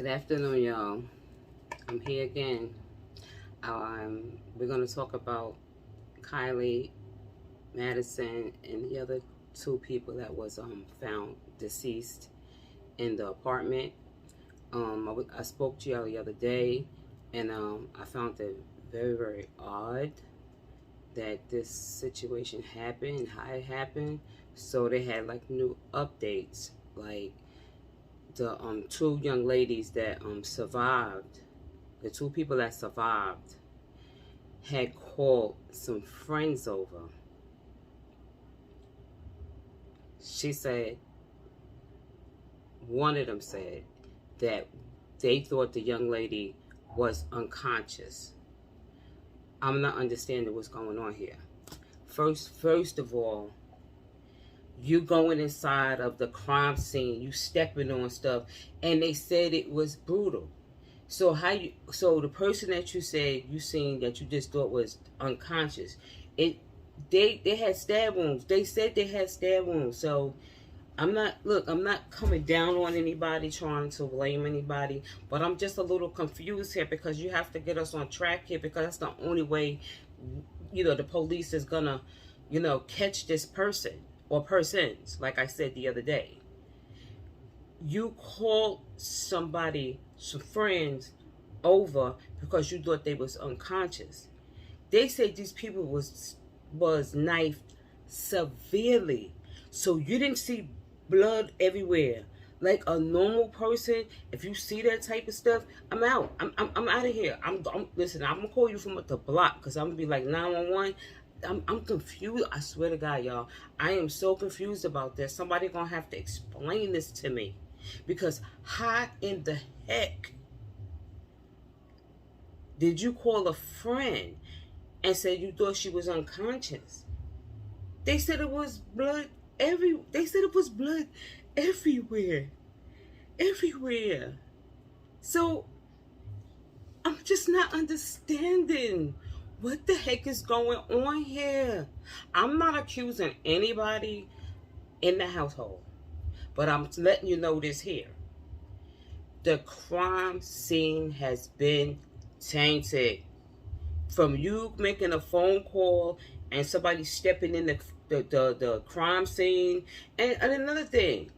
Good afternoon, y'all. I'm here again. We're going to talk about Kylie, Madison, and the other two people that was found deceased in the apartment. I spoke to y'all the other day, and I found it very, very odd that this situation happened and how it happened. So they had like new updates, like the two young ladies that survived, the two people that survived had called some friends over. She said, one of them said that they thought the young lady was unconscious. I'm not understanding what's going on here. First of all, you going inside of the crime scene, you stepping on stuff, and they said it was brutal. So the person that you said you seen that you just thought was unconscious, they had stab wounds. They said they had stab wounds. So I'm not coming down on anybody, trying to blame anybody, but I'm just a little confused here because you have to get us on track here, because that's the only way, the police is gonna, catch this person or persons, like I said the other day. You called somebody, some friends, over because you thought they was unconscious. They said these people was knifed severely. So you didn't see blood everywhere. Like a normal person, if you see that type of stuff, I'm out. I'm out of here. Listen, I'm gonna call you from the block, because I'm gonna be like 911. I'm confused. I swear to God, y'all. I am so confused about this. Somebody gonna have to explain this to me. Because how in the heck did you call a friend and say you thought she was unconscious? They said it was blood everywhere. Everywhere. So I'm just not understanding what the heck is going on here. I'm not accusing anybody in the household, but I'm letting you know this here. The crime scene has been tainted. From you making a phone call and somebody stepping in the crime scene. And another thing,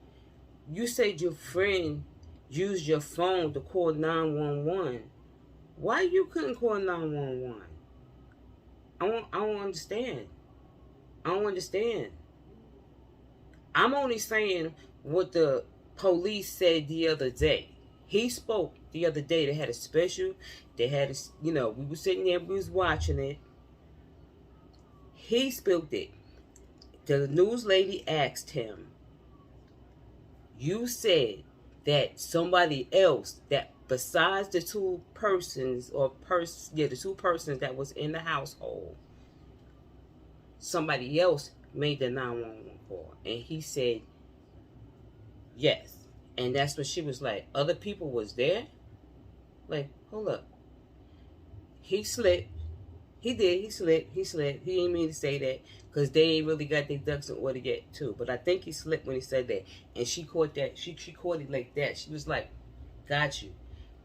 you said your friend used your phone to call 911. Why you couldn't call 911? I don't understand. I don't understand. I'm only saying what the police said the other day. He spoke the other day. They had a special. They had, we were sitting there, we was watching it. He spilled it. The news lady asked him, you said that somebody else, that besides the two persons, the two persons that was in the household, somebody else made the 911 call. And he said, yes. And that's what she was like, other people was there? Like, hold up. He slipped. He did. He slipped. He didn't mean to say that, because they ain't really got their ducks in order yet, too. But I think he slipped when he said that. And she caught that. She caught it like that. She was like, got you.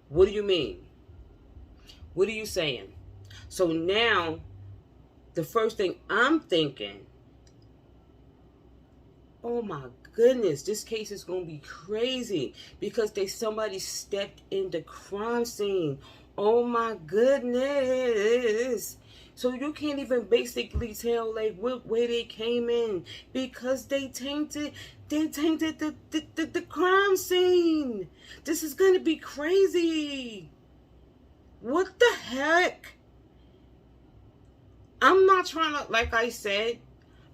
What do you mean? What are you saying? So now, the first thing I'm thinking, oh my goodness, this case is going to be crazy, because somebody stepped in the crime scene. Oh my goodness. So you can't even basically tell like where they came in, because they tainted the crime scene. This is going to be crazy. What the heck? I'm not trying to, like I said,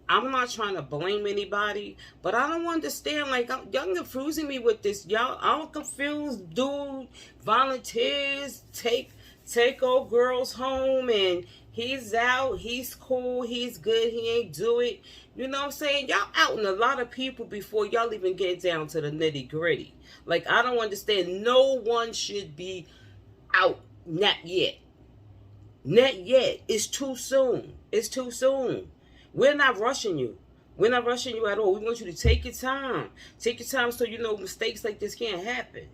I'm not trying to blame anybody, but I don't understand. Like, y'all confusing me with this. Y'all, I'm confused. Dude, volunteers, take old girls home, and he's out. He's cool. He's good. He ain't do it. You know what I'm saying? Y'all outing a lot of people before y'all even get down to the nitty gritty. Like, I don't understand. No one should be out. Not yet. Not yet. It's too soon. It's too soon. We're not rushing you. We're not rushing you at all. We want you to take your time. Take your time so you know mistakes like this can't happen.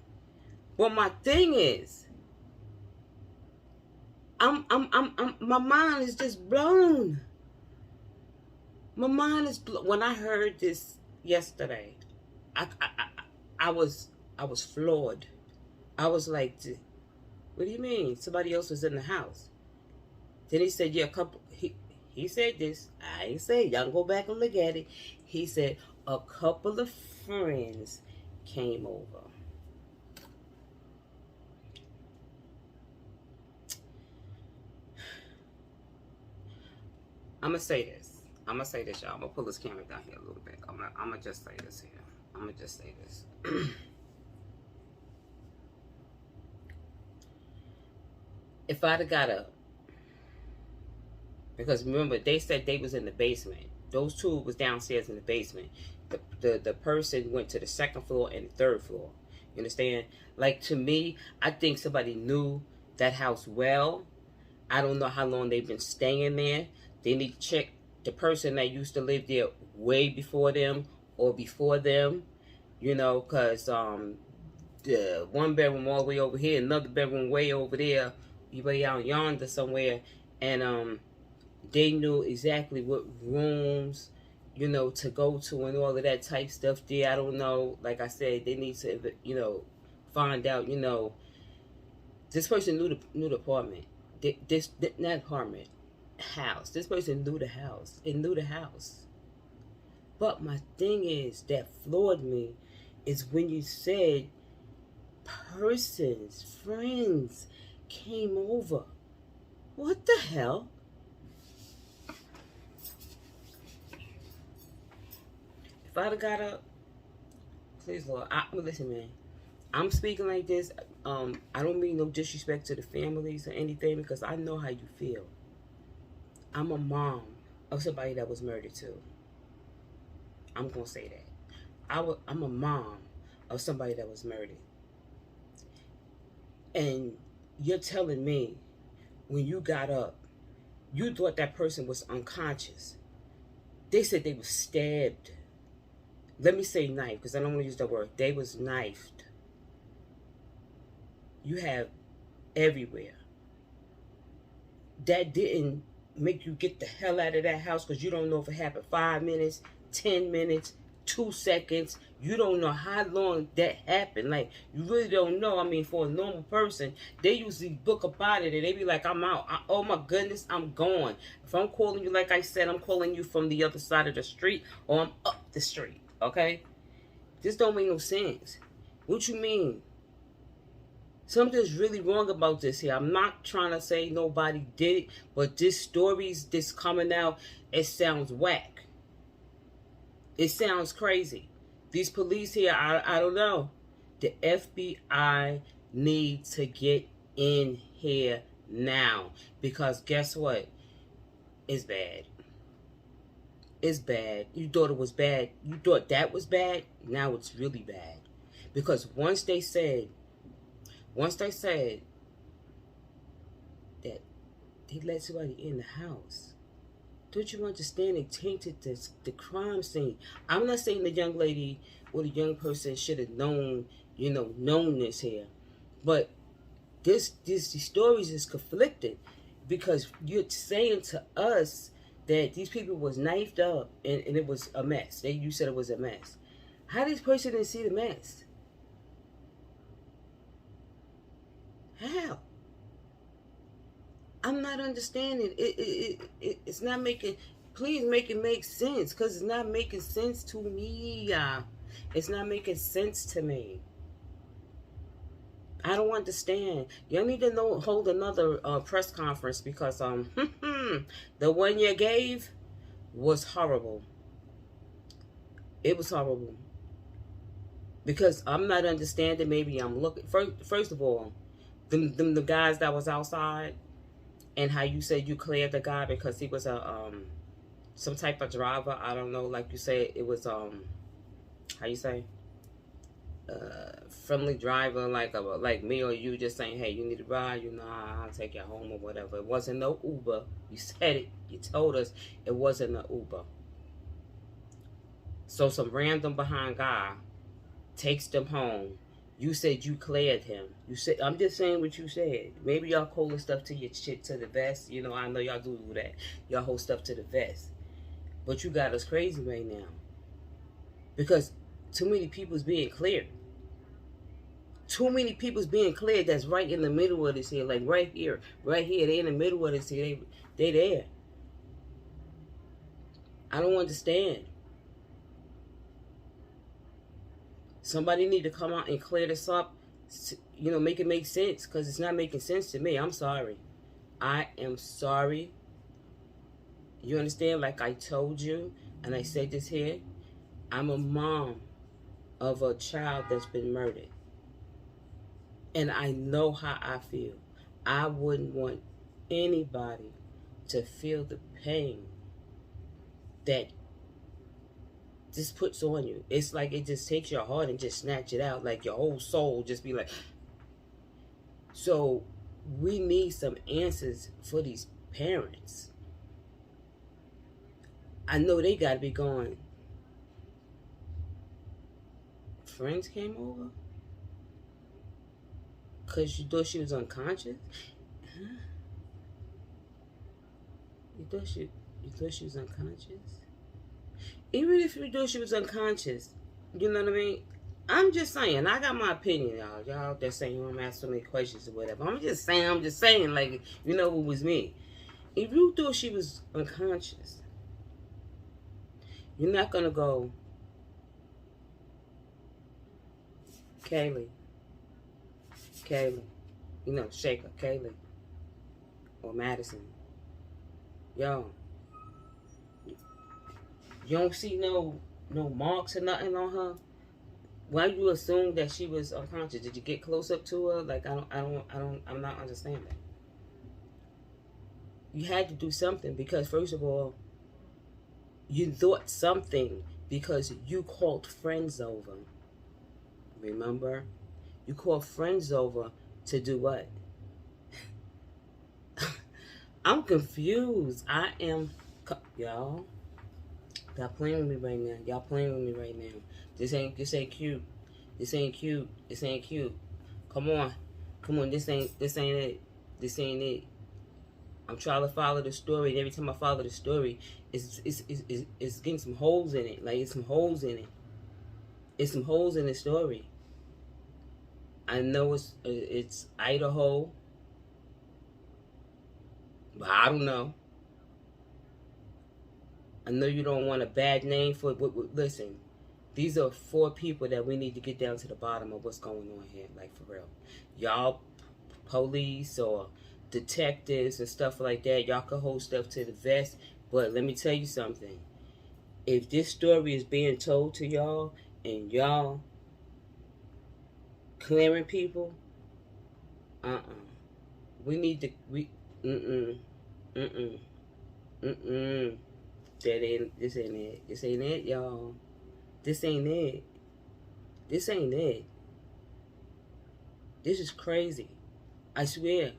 But my thing is, my mind is just blown. My mind is blown. When I heard this yesterday, I, I, I, I was floored. I was like, what do you mean? Somebody else was in the house. Then he said, yeah, a couple. He said this. I ain't say. Y'all can go back and look at it. He said a couple of friends came over. I'm gonna say this. I'm gonna say this, y'all. I'm gonna pull this camera down here a little bit. I'm gonna just say this here. I'm gonna just say this. If I'd have got up, because remember they said they was in the basement. Those two was downstairs in the basement. The person went to the second floor and the third floor. You understand? Like, to me, I think somebody knew that house well. I don't know how long they've been staying there. They need to check the person that used to live there way before them or before them. You know, because the one bedroom all the way over here, another bedroom way over there, way out yonder somewhere. And they knew exactly what rooms, you know, to go to and all of that type stuff there. I don't know. Like I said, they need to, you know, find out, you know, this person knew the apartment. Not apartment, house. This person knew the house. It knew the house. But my thing is, that floored me, is when you said persons, friends came over. What the hell? If I'd have got up, please Lord, listen, man. I'm speaking like this. I don't mean no disrespect to the families or anything, because I know how you feel. I'm a mom of somebody that was murdered too. I'm gonna say that. I'm a mom of somebody that was murdered. And you're telling me, when you got up, you thought that person was unconscious. They said they were stabbed. Let me say knife, because I don't want to use that word. They was knifed. You have everywhere. That didn't make you get the hell out of that house, because you don't know if it happened 5 minutes, 10 minutes, 2 seconds. You don't know how long that happened. Like, you really don't know. I mean, for a normal person, they usually book up out of it. They be like, I'm out. Oh my goodness, I'm gone. If I'm calling you, like I said, I'm calling you from the other side of the street, or I'm up the street. Okay? This don't make no sense. What you mean? Something's really wrong about this here. I'm not trying to say nobody did it, but this stories this coming out, it sounds whack. It sounds crazy. These police here, I don't know. The FBI need to get in here now, because guess what? It's bad. It's bad. You thought it was bad. You thought that was bad. Now it's really bad. Because once they said that they let somebody in the house, don't you understand? They tainted the crime scene. I'm not saying the young lady or the young person should have known, you know, known this here, but these stories is conflicted, because you're saying to us that these people was knifed up and it was a mess. You said it was a mess. How this person didn't see the mess? How? I'm not understanding. It's not making. Please make it make sense, because it's not making sense to me. It's not making sense to me. I don't understand. Y'all need to hold another press conference, because the one you gave was horrible. It was horrible. Because I'm not understanding. Maybe I'm looking. First of all, the guys that was outside, and how you said you cleared the guy because he was a some type of driver. I don't know. Like you said, it was how you say, friendly driver, like me or you, just saying, hey, you need a ride, you know, I'll take you home or whatever. It wasn't no Uber. You said it. You told us it wasn't an Uber. So some random behind guy takes them home, You said you cleared him. You said, I'm just saying what you said. Maybe y'all holding stuff to your shit to the vest. You know, I know y'all do that. Y'all hold stuff to the vest. But you got us crazy right now. Because too many people's being cleared. Too many people's being cleared that's right in the middle of this here. Like right here. Right here. They in the middle of this here. They there. I don't understand. Somebody need to come out and clear this up. You know, make it make sense. Because it's not making sense to me. I'm sorry. I am sorry. You understand? Like I told you. And I said this here. I'm a mom of a child that's been murdered. And I know how I feel. I wouldn't want anybody to feel the pain that this puts on you. It's like it just takes your heart and just snatch it out. Like your whole soul just be like. So we need some answers for these parents. I know they got to be going. Friends came over? Because you thought she was unconscious? Huh? You thought she was unconscious? Even if you thought she was unconscious, you know what I mean? I'm just saying, I got my opinion, y'all. Y'all just saying I'm asking so many questions or whatever. I'm just saying, like, you know, it was me. If you thought she was unconscious, you're not gonna go, Kaylee, you know, Shaker, Kaylee, or Madison. Yo, you don't see no marks or nothing on her. Why you assume that she was unconscious? Did you get close up to her? Like I'm not understanding. You had to do something because first of all, you thought something because you called friends over. Remember? You called friends over to do what? I'm confused. I am, y'all. Y'all playing with me right now. Y'all playing with me right now. This ain't cute. This ain't cute. This ain't cute. Come on. This ain't it. This ain't it. I'm trying to follow the story, and every time I follow the story, it's getting some holes in it. Like it's some holes in it. It's some holes in the story. I know it's Idaho, but I don't know. I know you don't want a bad name for it. Listen, these are 4 people that we need to get down to the bottom of what's going on here. Like for real, y'all, police or detectives and stuff like that. Y'all can hold stuff to the vest. But let me tell you something. If this story is being told to y'all and y'all clearing people, we need to this ain't it. This ain't it, y'all. This ain't it. This ain't it. This is crazy. I swear.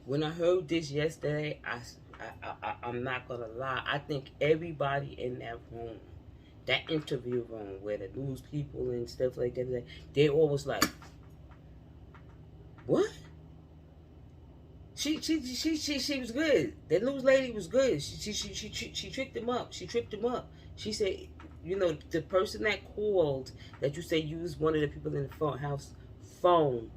When I heard this yesterday, I'm not gonna lie. I think everybody in that room, that interview room where the news people and stuff like that, they all was like, "What?" She was good. That news lady was good. She tricked him up. She tripped him up. She said, you know, the person that called that you say used one of the people in the house phone.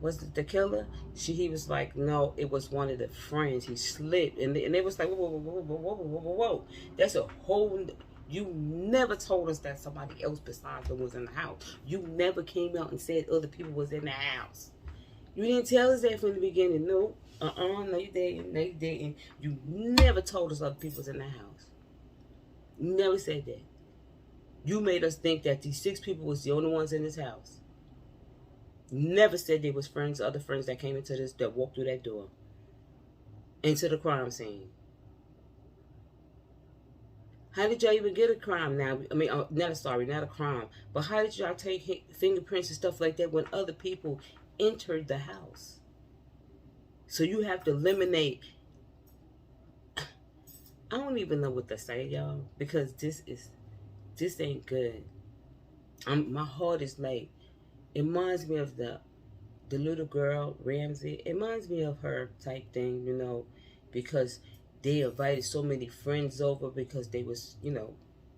Was it the killer? He was like, no, it was one of the friends. He slipped. And they was like, whoa. That's a whole... You never told us that somebody else besides them was in the house. You never came out and said other people was in the house. You didn't tell us that from the beginning. No. No, you didn't. No, you didn't. You never told us other people was in the house. You never said that. You made us think that these 6 people was the only ones in this house. Never said they was friends, other friends that came into this, that walked through that door. Into the crime scene. How did y'all even get a crime now? I mean, not a crime. But how did y'all take fingerprints and stuff like that when other people entered the house? So you have to eliminate. I don't even know what to say, y'all. Because this ain't good. My heart is like, It reminds me of the little girl Ramsey. It reminds me of her type thing, you know, because they invited so many friends over because they was, you know,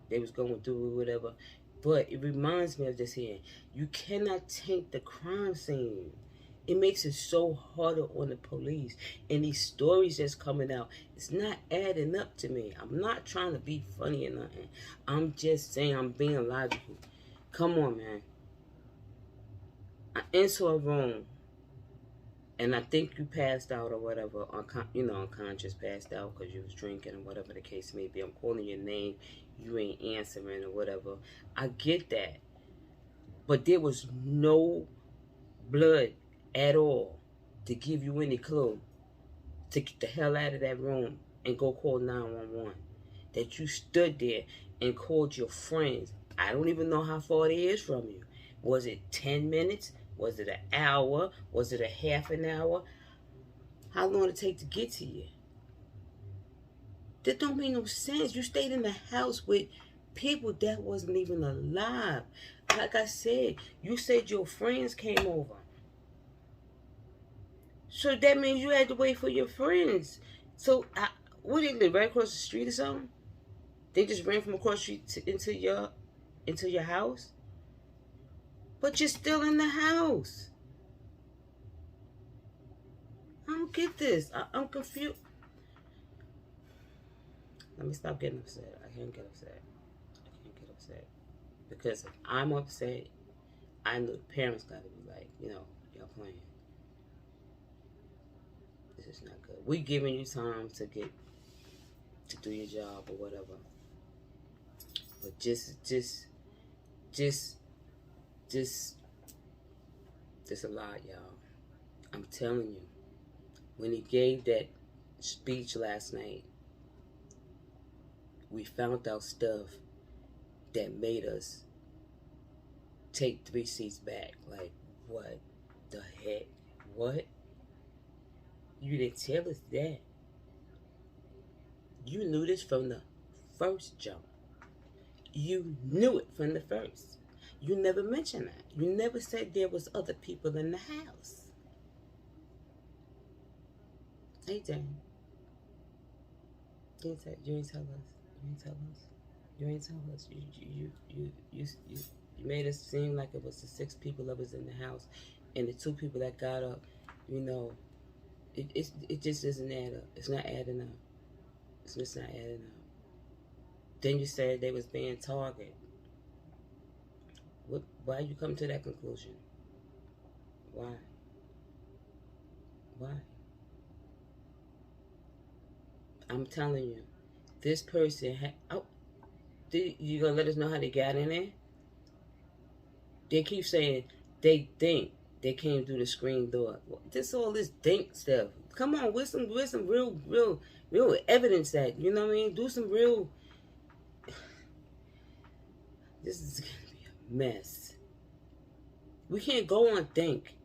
they was going through whatever. But it reminds me of this here. You cannot taint the crime scene. It makes it so harder on the police. And these stories that's coming out, it's not adding up to me. I'm not trying to be funny or nothing. I'm just saying I'm being logical. Come on, man. I enter a room, and I think you passed out or whatever, you know, unconscious, passed out because you was drinking or whatever the case may be. I'm calling your name, you ain't answering or whatever. I get that. But there was no blood at all to give you any clue to get the hell out of that room and go call 911. That you stood there and called your friends. I don't even know how far it is from you. Was it 10 minutes? Was it an hour? Was it a half an hour? How long did it take to get to you? That don't make no sense. You stayed in the house with people that wasn't even alive. Like I said, you said your friends came over. So that means you had to wait for your friends. So, what did they live right across the street or something? They just ran from across the street into your house? But you're still in the house. I don't get this. I'm confused. Let me stop getting upset. I can't get upset. I can't get upset. Because if I'm upset, I know the parents got to be like, you know, y'all playing. This is not good. We giving you time to do your job or whatever. But just a lot, y'all. I'm telling you. When he gave that speech last night, we found out stuff that made us take 3 seats back. Like, what the heck? What? You didn't tell us that. You knew this from the first jump. You knew it from the first. You never mentioned that. You never said there was other people in the house. Hey, Dan. You ain't tell us. You ain't tell us. You ain't tell us. You made it seem like it was the 6 people that was in the house, and the 2 people that got up. You know, it just doesn't add up. It's not adding up. It's just not adding up. Then you said they was being targeted. Why you come to that conclusion? Why? I'm telling you, this person you gonna let us know how they got in there? They keep saying they think they came through the screen door. All this think stuff. Come on, with some real evidence that, you know what I mean? Do some real. This is gonna be a mess. We can't go on think.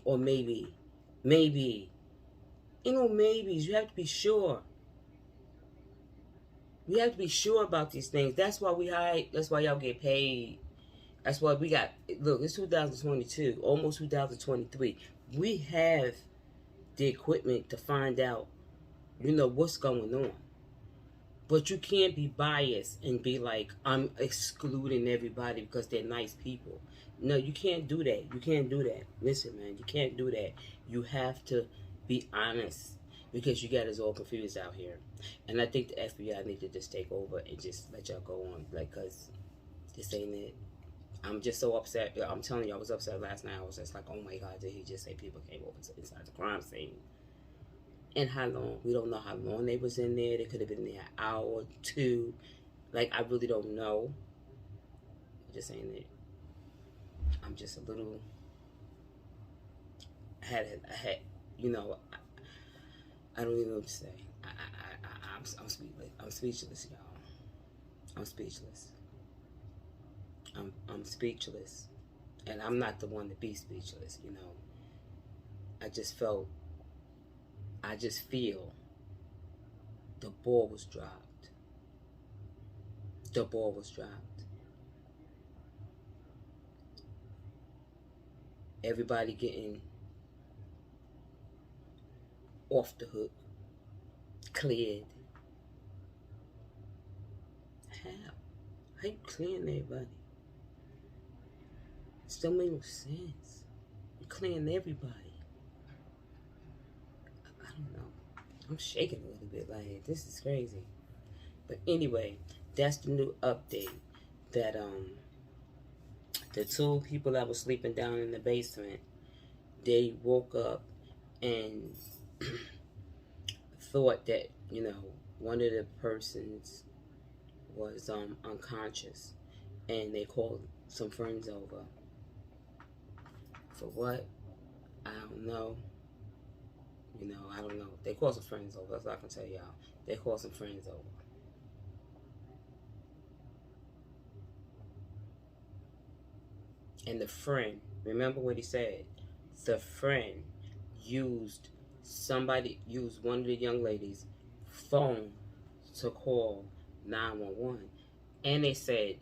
Or maybe. You know, maybes. You have to be sure. We have to be sure about these things. That's why we hide. That's why y'all get paid. That's why we got. Look, it's 2022, almost 2023. We have the equipment to find out, you know, what's going on. But you can't be biased and be like, I'm excluding everybody because they're nice people. No, you can't do that. You can't do that. Listen, man, you can't do that. You have to be honest, because you got us all confused out here. And I think the FBI need to just take over and just let y'all go on. Like, because this ain't it. I'm just so upset. I'm telling you, I was upset last night. I was just like, oh my God, did he just say people came over to inside the crime scene? And how long? We don't know how long they was in there. They could have been there an hour or 2. Like, I really don't know. Just saying it. I'm just a little. I had, you know, I don't even know what to say. I'm speechless, y'all. I'm speechless. I'm speechless, and I'm not the one to be speechless. You know, I just feel the ball was dropped. The ball was dropped. everybody getting off the hook, cleared. How you clearing everybody? Still make no sense. You're clearing everybody. I don't know. I'm shaking a little bit. Like, this is crazy. But anyway, that's the new update. That the two people that were sleeping down in the basement, they woke up and thought that, you know, one of the persons was unconscious, and they called some friends over. For what? I don't know. You know, I don't know. They called some friends over. That's all I can tell y'all. They called some friends over. And the friend, remember what he said? The friend used one of the young ladies' phone to call 911. And they said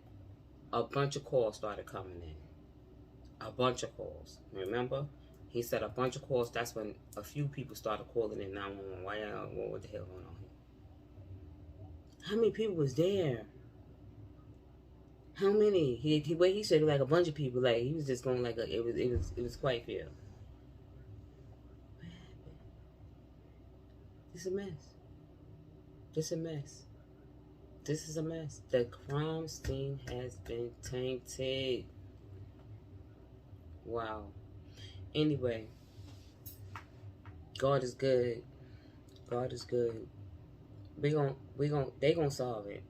a bunch of calls started coming in. A bunch of calls. Remember? He said a bunch of calls. That's when a few people started calling in 911. Why y'all, what the hell going on here? How many people was there? How many? He said like a bunch of people. Like, he was just going like it was quite few. What happened? It's a mess. It's a mess. This is a mess. The crime scene has been tainted. Wow. Anyway, God is good. God is good. They gonna solve it.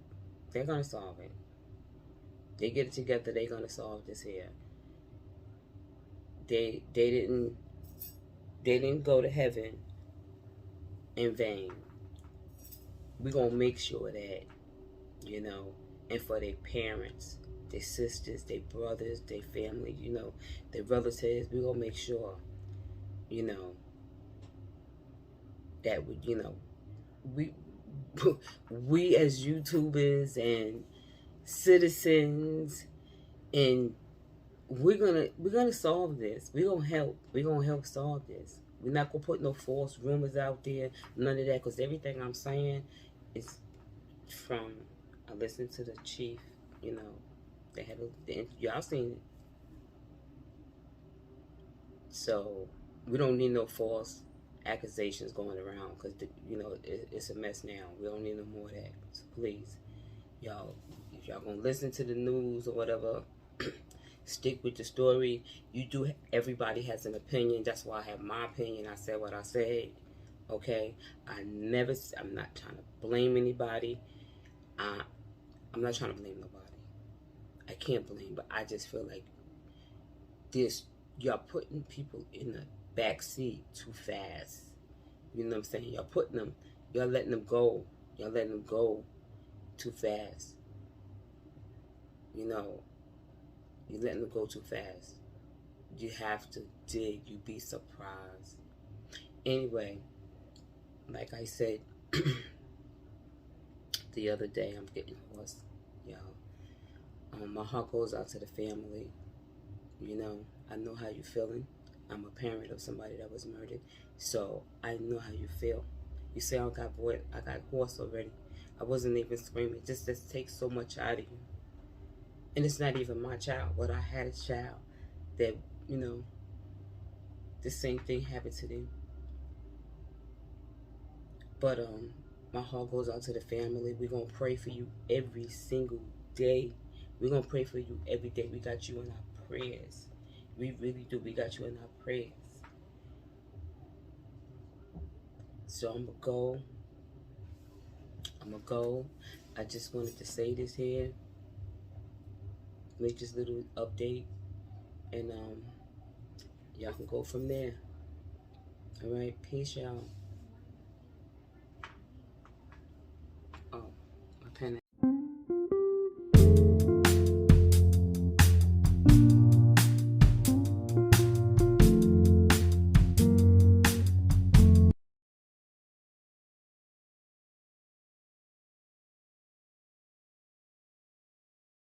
They're gonna solve it. They get it together, they gonna solve this here. They didn't go to heaven in vain. We're gonna make sure that, you know, and for their parents, their sisters, their brothers, their family, you know, their relatives, we're gonna make sure, you know, that we, you know, we as YouTubers and citizens, and we're gonna solve this. We're gonna help solve this. We're not gonna put no false rumors out there, none of that, because everything I'm saying is from, I listened to the chief, you know, they had y'all seen it. So we don't need no false accusations going around, because you know, it's a mess now. We don't need no more of that. So please, y'all, if y'all gonna listen to the news or whatever, stick with the story. Everybody has an opinion. That's why I have my opinion. I said what I said. Okay, I'm not trying to blame anybody. I'm not trying to blame nobody. I can't blame, but I just feel like y'all putting people in the back seat too fast. You know what I'm saying? Y'all letting them go. Y'all letting them go too fast. You know, you're letting them go too fast. You have to dig. You'd be surprised. Anyway, like I said the other day, I'm getting hoarse, y'all. My heart goes out to the family. You know, I know how you're feeling. I'm a parent of somebody that was murdered, so I know how you feel. You say I got hoarse already. I wasn't even screaming. Just takes so much out of you. And it's not even my child, but I had a child that, you know, the same thing happened to them. But my heart goes out to the family. We're gonna pray for you every single day. We're gonna pray for you every day. We got you in our prayers. We really do. We got you in our prayers. So I'm gonna go. I just wanted to say this here. Make this little update, and y'all can go from there. All right, peace, y'all.